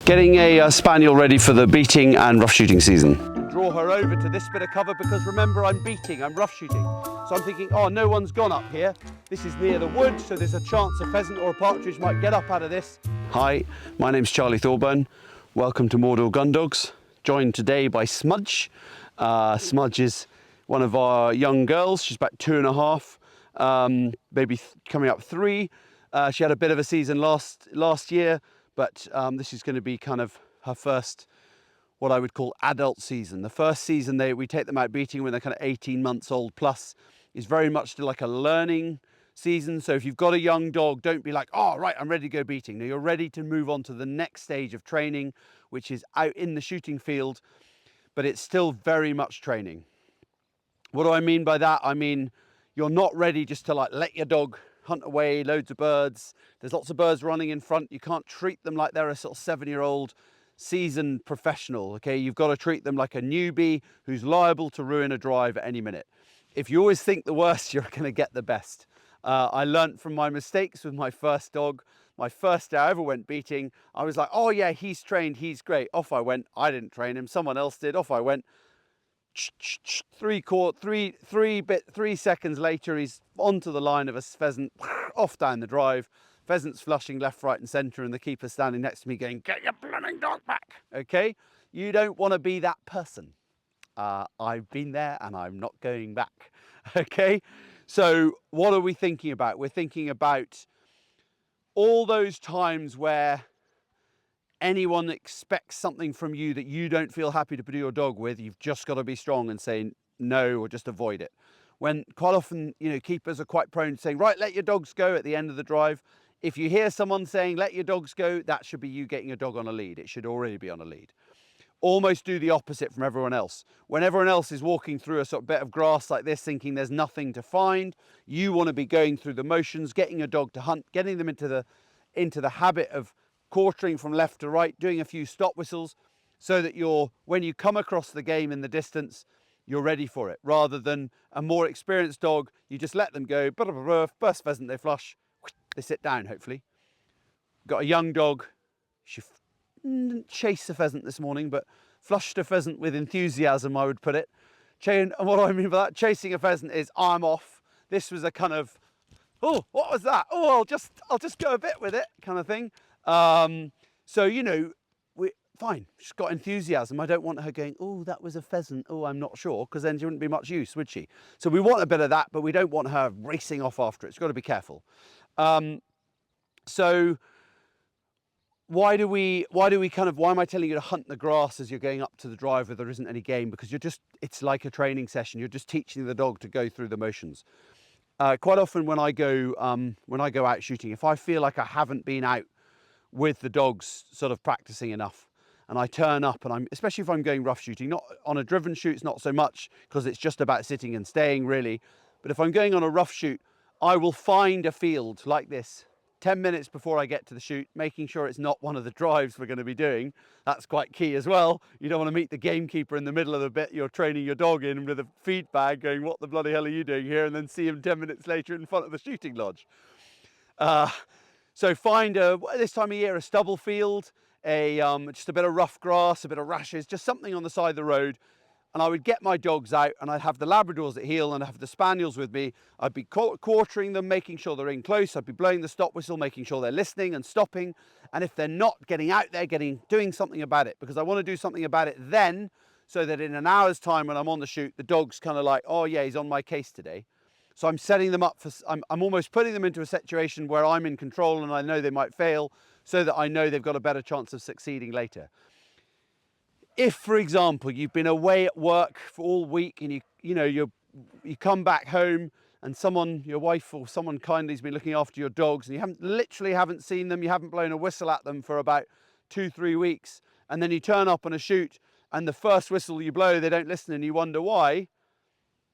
Getting a spaniel ready for the beating and rough shooting season. Draw her over to this bit of cover because remember I'm beating, I'm rough shooting. So I'm thinking, oh, no one's gone up here. This is near the wood, so there's a chance a pheasant or a partridge might get up out of this. Hi, my name's Charlie Thorburn. Welcome to Mordor Gun Dogs. Joined today by Smudge. Smudge is one of our young girls. She's about 2.5, maybe coming up 3. She had a bit of a season last year, but this is going to be kind of her first, what I would call adult season. The first season we take them out beating when they're kind of 18 months old plus is very much like a learning season. So if you've got a young dog, don't be like, oh, right, I'm ready to go beating. No, you're ready to move on to the next stage of training, which is out in the shooting field, but it's still very much training. What do I mean by that? I mean, you're not ready just to like let your dog hunt away loads of birds. There's lots of birds running in front. You can't treat them like they're a sort of 7-year-old seasoned professional, okay? You've got to treat them like a newbie who's liable to ruin a drive at any minute. If you always think the worst, you're going to get the best. I learnt from my mistakes with my first dog. My first day I ever went beating, I was like, oh yeah, he's trained, he's great. Off I went. I didn't train him, someone else did. Off I went. 3 seconds later, he's onto the line of a pheasant, off down the drive. Pheasant's flushing left, right and centre, and the keeper's standing next to me going, get your blooming dog back, okay? You don't want to be that person. I've been there and I'm not going back, okay? So what are we thinking about? We're thinking about all those times where anyone expects something from you that you don't feel happy to put your dog with. You've just got to be strong and say no or just avoid it. When quite often, you know, keepers are quite prone to saying, right, let your dogs go at the end of the drive. If you hear someone saying, let your dogs go, that should be you getting your dog on a lead. It should already be on a lead. Almost do the opposite from everyone else. When everyone else is walking through a sort of bit of grass like this, thinking there's nothing to find, you want to be going through the motions, getting your dog to hunt, getting them into the habit of quartering from left to right, doing a few stop whistles so that when you come across the game in the distance, you're ready for it. Rather than a more experienced dog, you just let them go, first pheasant they flush, they sit down hopefully. Got a young dog, she didn't chase a pheasant this morning, but flushed a pheasant with enthusiasm, I would put it. And what do I mean by that? Chasing a pheasant is I'm off. This was a kind of, oh, what was that? Oh, I'll just go a bit with it kind of thing. So, you know, fine, she's got enthusiasm. I don't want her going, oh, that was a pheasant. Oh, I'm not sure, because then she wouldn't be much use, would she? So we want a bit of that, but we don't want her racing off after it. It's got to be careful. So why am I telling you to hunt the grass as you're going up to the drive where there isn't any game? Because it's like a training session. You're just teaching the dog to go through the motions. Quite often when I go out shooting, if I feel like I haven't been out with the dogs sort of practicing enough, and I turn up and especially if I'm going rough shooting, not on a driven shoot, it's not so much because it's just about sitting and staying really. But if I'm going on a rough shoot, I will find a field like this 10 minutes before I get to the shoot, making sure it's not one of the drives we're going to be doing. That's quite key as well. You don't want to meet the gamekeeper in the middle of the bit you're training your dog in with a feed bag going, what the bloody hell are you doing here? And then see him 10 minutes later in front of the shooting lodge. So find this time of year a stubble field, just a bit of rough grass, a bit of rashes, just something on the side of the road. And I would get my dogs out and I'd have the Labradors at heel and I'd have the Spaniels with me. I'd be quartering them, making sure they're in close. I'd be blowing the stop whistle, making sure they're listening and stopping. And if they're not, getting out there, doing something about it, because I want to do something about it then, so that in an hour's time when I'm on the shoot, the dog's kind of like, oh yeah, he's on my case today. So I'm setting them up I'm almost putting them into a situation where I'm in control and I know they might fail, so that I know they've got a better chance of succeeding later. If, for example, you've been away at work for all week and you come back home and your wife or someone kindly has been looking after your dogs and you literally haven't seen them, you haven't blown a whistle at them for about 2-3 weeks, and then you turn up on a shoot and the first whistle you blow, they don't listen and you wonder why,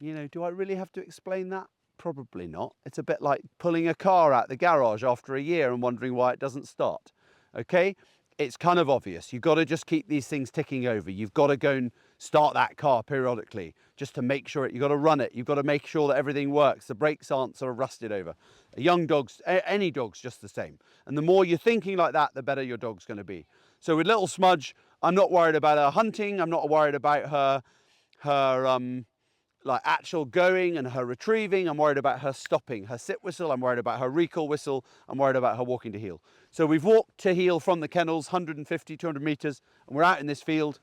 do I really have to explain that? Probably not. It's a bit like pulling a car out the garage after a year and wondering why it doesn't start, okay? It's kind of obvious. You've got to just keep these things ticking over. You've got to go and start that car periodically just to make sure you've got to run it. You've got to make sure that everything works. The brakes aren't sort of rusted over. Young dogs, any dog's just the same. And the more you're thinking like that, the better your dog's going to be. So with little Smudge, I'm not worried about her hunting. I'm not worried about her like actual going and her retrieving. I'm worried about her stopping, her sit whistle. I'm worried about her recall whistle. I'm worried about her walking to heel. So we've walked to heel from the kennels, 150, 200 meters, and we're out in this field.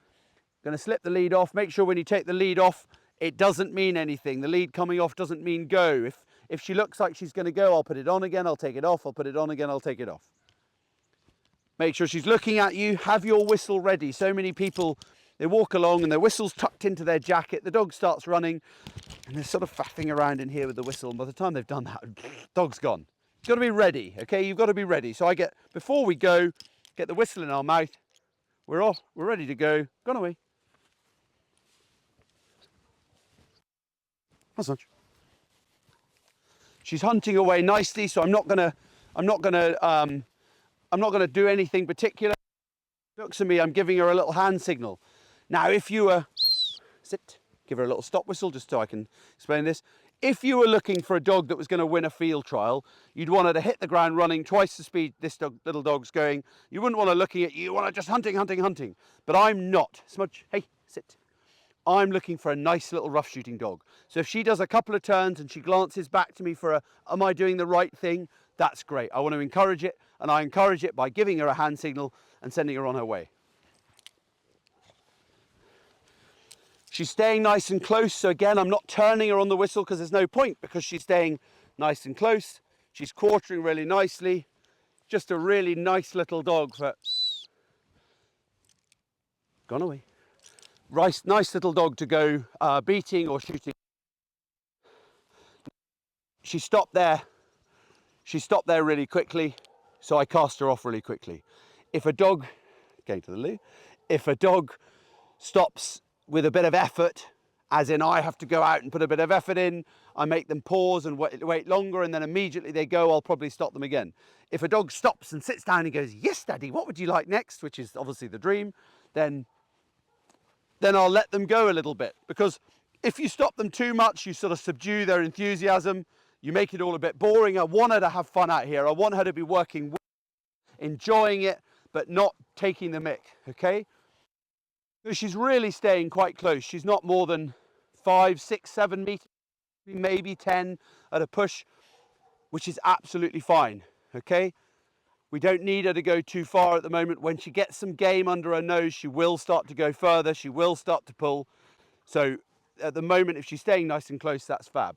Going to slip the lead off. Make sure when you take the lead off, it doesn't mean anything. The lead coming off doesn't mean go. If she looks like she's going to go, I'll put it on again. I'll take it off. I'll put it on again. I'll take it off. Make sure she's looking at you. Have your whistle ready. So many people, they walk along and their whistle's tucked into their jacket. The dog starts running and they're sort of faffing around in here with the whistle. And by the time they've done that, dog's gone. You've got to be ready, okay? You've got to be ready. So before we go, get the whistle in our mouth. We're off. We're ready to go. Gone away. Not so much. She's hunting away nicely, so I'm not gonna do anything particular. Looks at me, I'm giving her a little hand signal. Now, if you were sit, give her a little stop whistle just so I can explain this. If you were looking for a dog that was going to win a field trial, you'd want her to hit the ground running twice the speed this little dog's going. You wouldn't want her looking at you. You want her just hunting. But I'm not. Smudge, hey, sit. I'm looking for a nice little rough shooting dog. So if she does a couple of turns and she glances back to me for am I doing the right thing? That's great. I want to encourage it, and I encourage it by giving her a hand signal and sending her on her way. She's staying nice and close. So again, I'm not turning her on the whistle because there's no point, because she's staying nice and close. She's quartering really nicely. Just a really nice little dog for... Gone away. Nice little dog to go beating or shooting. She stopped there. She stopped there really quickly, so I cast her off really quickly. If a dog, going to the loo, if a dog stops with a bit of effort, as in I have to go out and put a bit of effort in, I make them pause and wait longer, and then immediately they go, I'll probably stop them again. If a dog stops and sits down and goes, yes, Daddy, what would you like next? Which is obviously the dream, then I'll let them go a little bit, because if you stop them too much, you sort of subdue their enthusiasm. You make it all a bit boring. I want her to have fun out here. I want her to be working, enjoying it, but not taking the mick, okay? So she's really staying quite close. She's not more than 5, 6, 7 meters, maybe 10 at a push, which is absolutely fine, okay? We don't need her to go too far at the moment. When she gets some game under her nose, she will start to go further. She will start to pull. So at the moment, if she's staying nice and close, that's fab.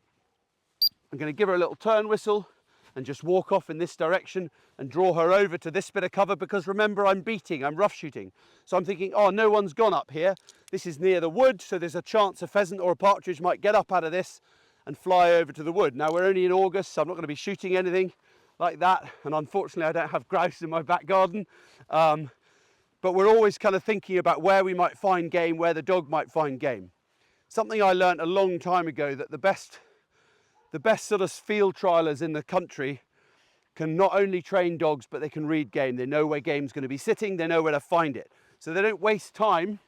I'm going to give her a little turn whistle and just walk off in this direction and draw her over to this bit of cover, because remember, I'm beating, I'm rough shooting. So I'm thinking, oh, no one's gone up here. This is near the wood, so there's a chance a pheasant or a partridge might get up out of this and fly over to the wood. Now, we're only in August, so I'm not going to be shooting anything like that, and unfortunately I don't have grouse in my back garden, but we're always kind of thinking about where we might find game, where the dog might find game. Something I learned a long time ago, that the best sort of field trialers in the country can not only train dogs, but they can read game. They know where game's going to be sitting, they know where to find it, so they don't waste time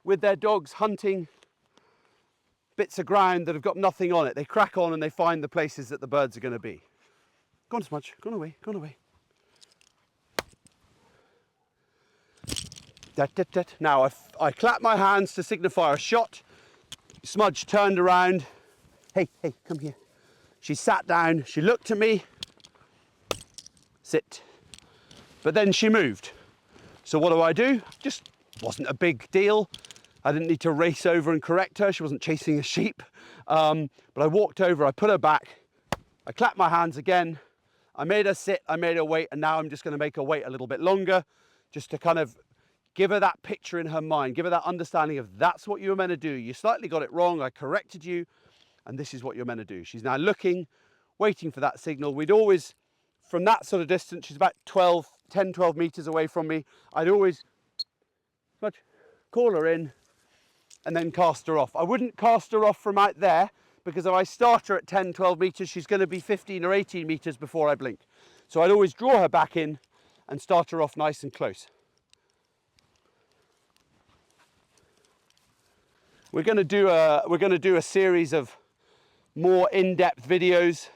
with their dogs hunting bits of ground that have got nothing on it. They crack on and they find the places that the birds are going to be. Gone, Smudge, gone away, gone away. Now I clap my hands to signify a shot. Smudge turned around. Hey, come here. She sat down, she looked at me. Sit. But then she moved. So what do? Just wasn't a big deal. I didn't need to race over and correct her. She wasn't chasing a sheep. But I walked over, I put her back. I clapped my hands again. I made her sit, I made her wait, and now I'm just going to make her wait a little bit longer, just to kind of give her that picture in her mind, give her that understanding of that's what you were meant to do. You slightly got it wrong, I corrected you, and this is what you're meant to do. She's now looking, waiting for that signal. We'd always, from that sort of distance, she's about 10, 12 meters away from me, I'd always call her in and then cast her off. I wouldn't cast her off from out there, because if I start her at 10, 12 meters, she's going to be 15 or 18 meters before I blink. So I'd always draw her back in and start her off nice and close. We're going to do a series of more in-depth videos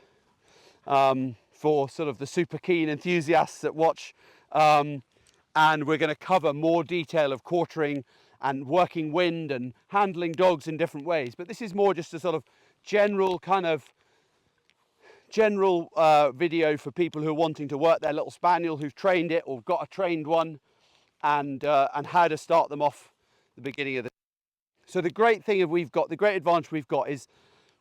for sort of the super keen enthusiasts that watch. And and we're going to cover more detail of quartering and working wind and handling dogs in different ways. But this is more just a sort of general video for people who are wanting to work their little spaniel, who've trained it or got a trained one, and how to start them off the beginning of the. So the great advantage we've got is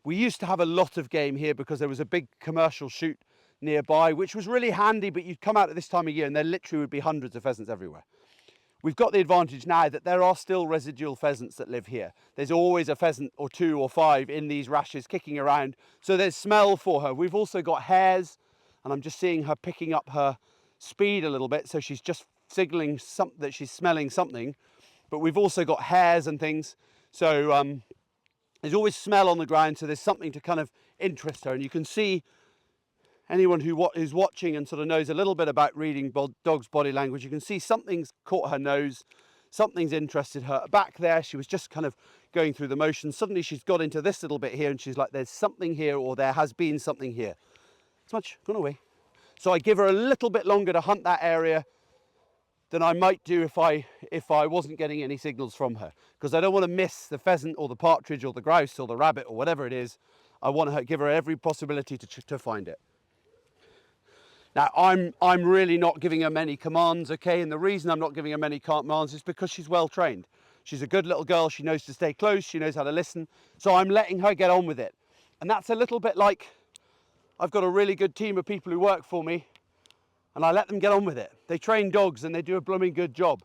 we used to have a lot of game here because there was a big commercial shoot nearby, which was really handy, but you'd come out at this time of year and there literally would be hundreds of pheasants everywhere. We've got the advantage now that there are still residual pheasants that live here. There's always a pheasant or 2 or 5 in these rashes kicking around, so there's smell for her. We've also got hares, and I'm just seeing her picking up her speed a little bit, so she's just signaling that she's smelling something. But we've also got hares and things, so there's always smell on the ground, so there's something to kind of interest her. And you can see anyone who's watching and sort of knows a little bit about reading dogs' body language, you can see something's caught her nose, something's interested her. Back there, she was just kind of going through the motions. Suddenly she's got into this little bit here and she's like, there's something here, or there has been something here. Smudge, gone away. So I give her a little bit longer to hunt that area than I might do if I wasn't getting any signals from her, because I don't want to miss the pheasant or the partridge or the grouse or the rabbit or whatever it is. I want to give her every possibility to find it. Now, I'm really not giving her many commands, okay? And the reason I'm not giving her many commands is because she's well trained. She's a good little girl. She knows to stay close. She knows how to listen. So I'm letting her get on with it. And that's a little bit like I've got a really good team of people who work for me, and I let them get on with it. They train dogs and they do a blooming good job.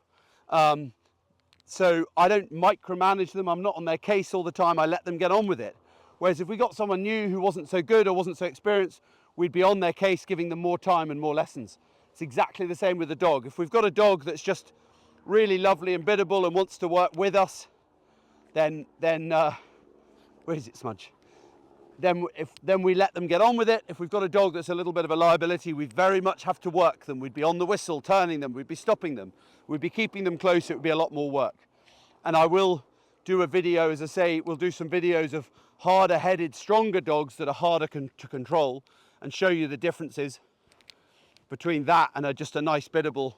So I don't micromanage them. I'm not on their case all the time. I let them get on with it. Whereas if we got someone new who wasn't so good or wasn't so experienced, we'd be on their case, giving them more time and more lessons. It's exactly the same with the dog. If we've got a dog that's just really lovely and biddable and wants to work with us, then where is it, Smudge? Then we let them get on with it. If we've got a dog that's a little bit of a liability, we very much have to work them. We'd be on the whistle, turning them. We'd be stopping them. We'd be keeping them close. It would be a lot more work. And I will do a video, as I say, we'll do some videos of harder-headed, stronger dogs that are harder to control, and show you the differences between that and just a nice biddable.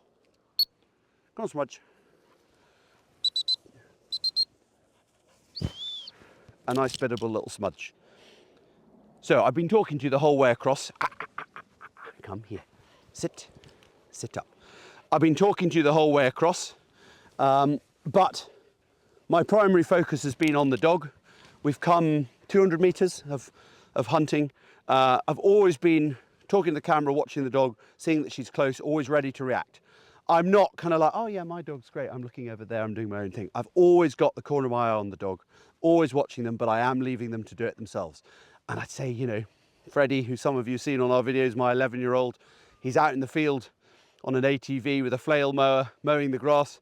Come on, Smudge. A nice biddable little Smudge. So I've been talking to you the whole way across. Come here, sit up. I've been talking to you the whole way across, but my primary focus has been on the dog. We've come 200 meters of hunting. I've always been talking to the camera, watching the dog, seeing that she's close, always ready to react. I'm not kind of like, oh yeah, my dog's great, I'm looking over there, I'm doing my own thing. I've always got the corner of my eye on the dog, always watching them, but I am leaving them to do it themselves. And I'd say, you know, Freddie, who some of you have seen on our videos, my 11-year-old, he's out in the field on an ATV with a flail mower, mowing the grass.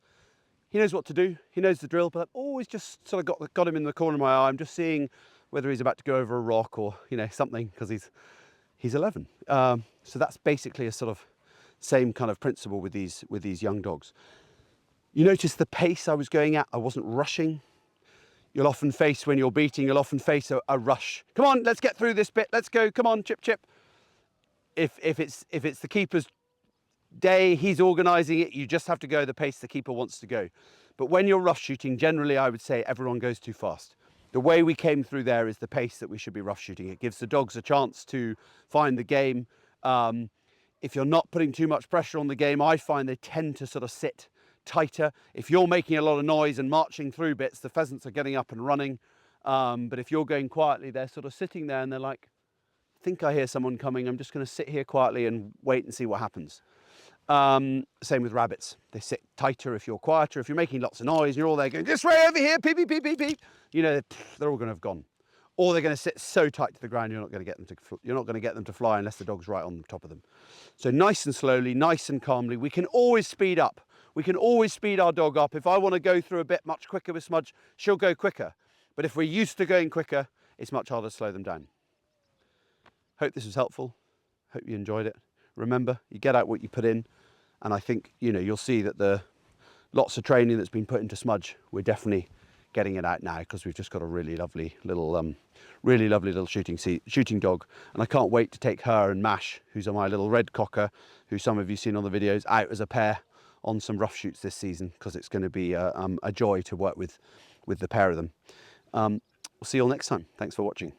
He knows what to do, he knows the drill, but I've always just sort of got him in the corner of my eye. I'm just seeing whether he's about to go over a rock or, you know, something, because he's 11. So that's basically a sort of same kind of principle with these young dogs. You notice the pace I was going at, I wasn't rushing. You'll often face, when you're beating, you'll often face a rush. Come on, let's get through this bit. Let's go. Come on, chip. If it's the keeper's day, he's organising it, you just have to go the pace the keeper wants to go. But when you're rough shooting, generally I would say everyone goes too fast. The way we came through there is the pace that we should be rough shooting. It gives the dogs a chance to find the game. If you're not putting too much pressure on the game, I find they tend to sort of sit tighter. If you're making a lot of noise and marching through bits, the pheasants are getting up and running. But if you're going quietly, they're sort of sitting there and they're like, I think I hear someone coming. I'm just going to sit here quietly and wait and see what happens. Same with rabbits. They sit tighter if you're quieter. If you're making lots of noise and you're all there going, this way, over here, peep, peep, peep, peep, peep, you know, they're all going to have gone. Or they're going to sit so tight to the ground, you're not going to get them to fly unless the dog's right on top of them. So nice and slowly, nice and calmly. We can always speed up. We can always speed our dog up. If I want to go through a bit much quicker with Smudge, she'll go quicker. But if we're used to going quicker, it's much harder to slow them down. Hope this was helpful. Hope you enjoyed it. Remember, you get out what you put in. And I think, you know, you'll see that the lots of training that's been put into Smudge, we're definitely getting it out now, because we've just got a really lovely little shooting dog. And I can't wait to take her and Mash, who's my little red cocker, who some of you seen on the videos, out as a pair on some rough shoots this season, because it's going to be a joy to work with the pair of them. We'll see you all next time. Thanks for watching.